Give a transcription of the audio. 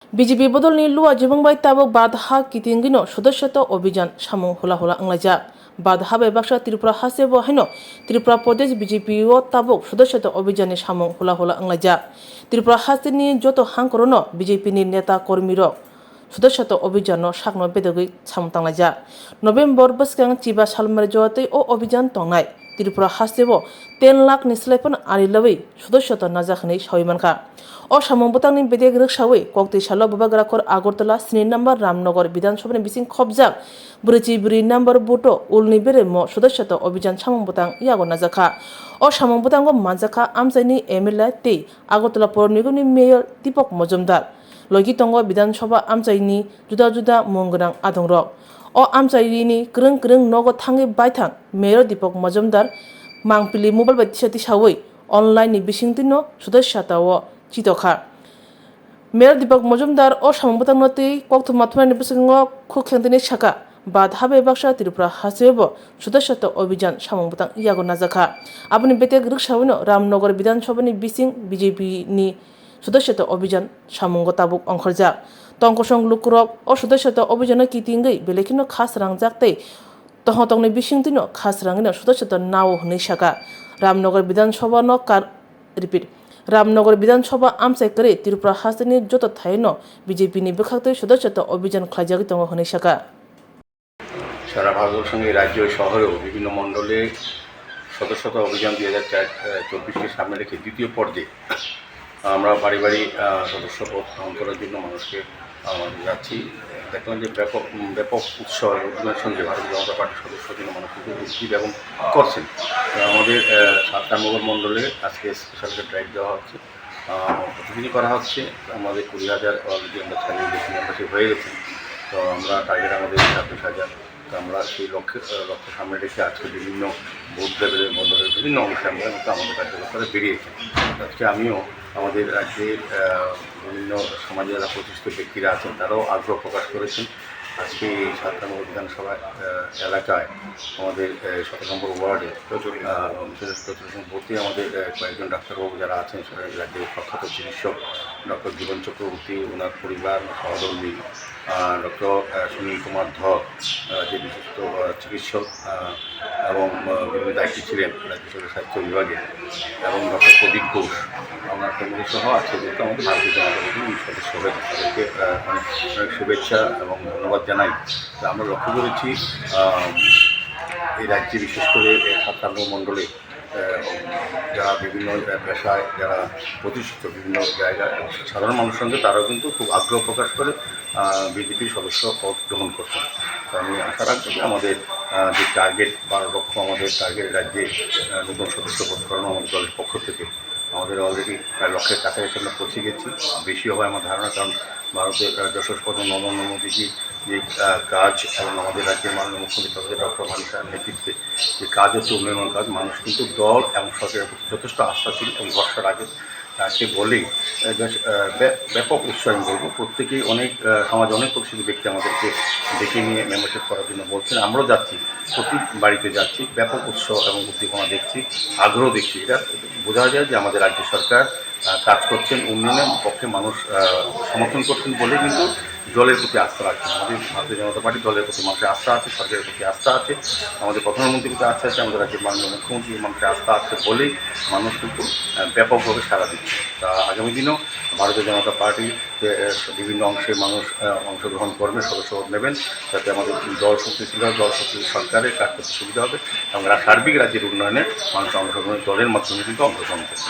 BJP बदलनि लुआ जिबंबाय ताबक बाधा कितिंगिनो सदस्यता अभियान सामु होला होला अंगलाजा बाधा बेबाक्सा त्रिपुरा हासेबो हाइनो त्रिपुरा प्रदेश BJP ओ ताबक सदस्यता अभियान सामु होला होला अंगलाजा त्रिपुरा हासेनि जतो हांकरोनो BJP नि नेता कर्मीरो सदस्यता अभियान सागनो बेदगै सामु तांलाजा नभेम्बर बस्कां चिबा सालमार जते ओ अभियान तंनाय त्रिपुरा हासेबो 10 लाख नि स्लाइफन आरिलबै सदस्यता नाजाखनै सावैमानखा ओ सामंबतांनि बेदेग रक्षावै कक्ति सालो बबाग्राखर आगरतला 3 नम्बर रामनगर विधानसभानि बिसिं खबजाक ब्रैजि नम्बर बोटो उलनि बेरे म सदस्यता अभियान सामंबतां यागो नाजाखा ओ सामंबतांगो मानजाखा आमसाइनि MLA ते आगरतला पौर निगमनि मेयर दीपक मजुमदार लगितंगो विधानसभा आमसाइनि जुदा जुदा मुंगनां आदंरक ओ आमसाइनि क्रं क्रं नगो थांगि बायथां मेयर दीपक मजुमदार मांगपिलि मोबाइल बायतिसाति सावै ऑनलाइन नि बिसिंतिनो सदस्यताओ चितखा मेयर दीपक मजुमदार ओ सामंबतां नति कक्थ माथुमानि बिसिंगो खुखेंतनि साका बाधा बेबाक्सा त्रिपुरा हासेबो सदस्यता अभियान सामंबतां यागो नाजाखा आबनि बेतेग रक्षावैनो रामनगर विधानसभानि बिसिं BJP नि सदस्यता अभियान सामंगो ताबुक अंखरजा तंकसंग लुकुरक ओ सदस्यता अभियान कितिंगै बेलेखिनो खास रांजाक्तै तहतंनि बिसिंतिनो खास रांगिनो सदस्यता नाव हनै साका रामनगर विधानसभा न रामनगर विधानसभा आमसाइ करे त्रिपुरा हासनि जत थाइनो BJP नि बेखाक्तै सदस्यता अभियान खालाजागै दङ हनै साका সারা ভারতের সঙ্গে রাজ্য শহরেও বিভিন্ন মণ্ডলে সদস্যতা অভিযান 2024কে সামনে রেখে দ্বিতীয় পর্যায়ে আমরা বাড়ি বাড়ি সদস্যপদ গ্রহণ করার জন্য মানুষকে যাচ্ছি। দেখলাম যে ব্যাপক উৎসাহ উদ্যমের সঙ্গে ভারতীয় জনতা পার্টির সদস্যদের জন্য মানুষ কিন্তু উদ্যোগ এবং করছেন। আমাদের 7 নম্বর মণ্ডলে আজকে স্পেশাল ড্রাইভ দেওয়া হচ্ছে, প্রতিদিনই করা হচ্ছে। আমাদের 20,000 অলরেডি আমরা ছাড়িয়ে বেশি মেম্বারশিপ হয়ে গেছি। তো আমরা টার্গেট আমাদের 26,000। তো আমরা সেই লক্ষ্য সামনে রেখে আজকে বিভিন্ন বুথ লেভেলের মণ্ডলের বিভিন্ন অংশে আমরা কিন্তু আমাদের কার্যকর্তারা বেরিয়েছি। আজকে আমিও আমাদের রাজ্যের বিভিন্ন সমাজে যারা প্রতিষ্ঠিত ব্যক্তিরা আছেন তারাও আগ্রহ প্রকাশ করেছেন। আজকে এই 7 নম্বর বিধানসভা এলাকায় আমাদের 17 নম্বর ওয়ার্ডে ভর্তি আমাদের কয়েকজন ডাক্তারবাবু যারা আছেন রাজ্যের প্রখ্যাত চিকিৎসক ডক্টর জীবন চক্রবর্তী, ওনার পরিবার সহধর্মী ডক্টর সুনীল কুমার ধর যে বিশিষ্ট চিকিৎসক এবং বিভিন্ন দায়িত্বে ছিলেন রাজ্য সরকারের স্বাস্থ্য বিভাগে, এবং ডক্টর প্রদীপ ঘোষ ওনার ফ্যামিলি সহ আছে যেহেতু আমাদের ভারতীয় জনতা পার্টির সদস্য হয়েছে, তাদেরকে অনেক শুভেচ্ছা এবং ধন্যবাদ জানাই। তো আমরা লক্ষ্য করেছি এই রাজ্যে বিশেষ করে 7 নম্বর মণ্ডলে যারা বিভিন্ন পেশায় যারা প্রতিষ্ঠিত বিভিন্ন জায়গায় সাধারণ মানুষের সঙ্গে তারাও কিন্তু খুব আগ্রহ প্রকাশ করে বিজেপির সদস্য পদ গ্রহণ করছেন। তো আমি আশা রাখছি যে আমাদের যে টার্গেট 12 লক্ষ আমাদের টার্গেট রাজ্যে নতুন সদস্য পদ করানো আমাদের দলের পক্ষ থেকে আমাদের অলরেডি প্রায় লক্ষের কাছাকাছি আমরা পৌঁছে গেছি। বেশি হবে আমার ধারণা, কারণ ভারতের যশস্পদ নরেন্দ্র মোদীজি যে কাজ এবং আমাদের রাজ্যের মাননীয় মুখ্যমন্ত্রী ডক্টর মানিকার নেতৃত্বে যে কাজ হচ্ছে উন্নয়নের কাজ, মানুষ কিন্তু দল এবং সরকারের প্রতি যথেষ্ট আস্থাশীল এবং ভরসা রাখে। তাকে বলেই ব্যাপক উৎসাহ বলবো। প্রত্যেকেই অনেক সমাজে অনেক প্রতিষ্ঠিত ব্যক্তি আমাদেরকে ডেকে নিয়ে মেম্বারশিপ করার জন্য বলছেন। আমরাও যাচ্ছি, প্রতি বাড়িতে যাচ্ছি, ব্যাপক উৎসাহ এবং উদ্দীপনা দেখছি, আগ্রহ দেখছি। এটা বোঝা যায় যে আমাদের রাজ্য সরকার কাজ করছেন, উন্নয়নের পক্ষে মানুষ সমর্থন করছেন বলে কিন্তু দলের প্রতি আস্থা রাখছেন। আমাদের ভারতীয় জনতা পার্টি দলের প্রতি মানুষের আস্থা আছে, সরকারের প্রতি আস্থা আছে, আমাদের প্রধানমন্ত্রীর প্রতি আস্থা আছে, আমাদের রাজ্যের মাননীয় মুখ্যমন্ত্রীর মানুষের আস্থা আছে বলেই মানুষ কিন্তু ব্যাপকভাবে সাড়া দিচ্ছে। তা আগামী দিনেও ভারতীয় জনতা পার্টির বিভিন্ন অংশের মানুষ অংশগ্রহণ করবেন, সদস্য নেবেন, যাতে আমাদের দল শক্তিশালী হয়, দল শক্তিশালী সরকারের কাজ করতে সুবিধা হবে এবং সার্বিক রাজ্যের উন্নয়নে মানুষ অংশগ্রহণের দলের মাধ্যমে কিন্তু অংশগ্রহণ করবে।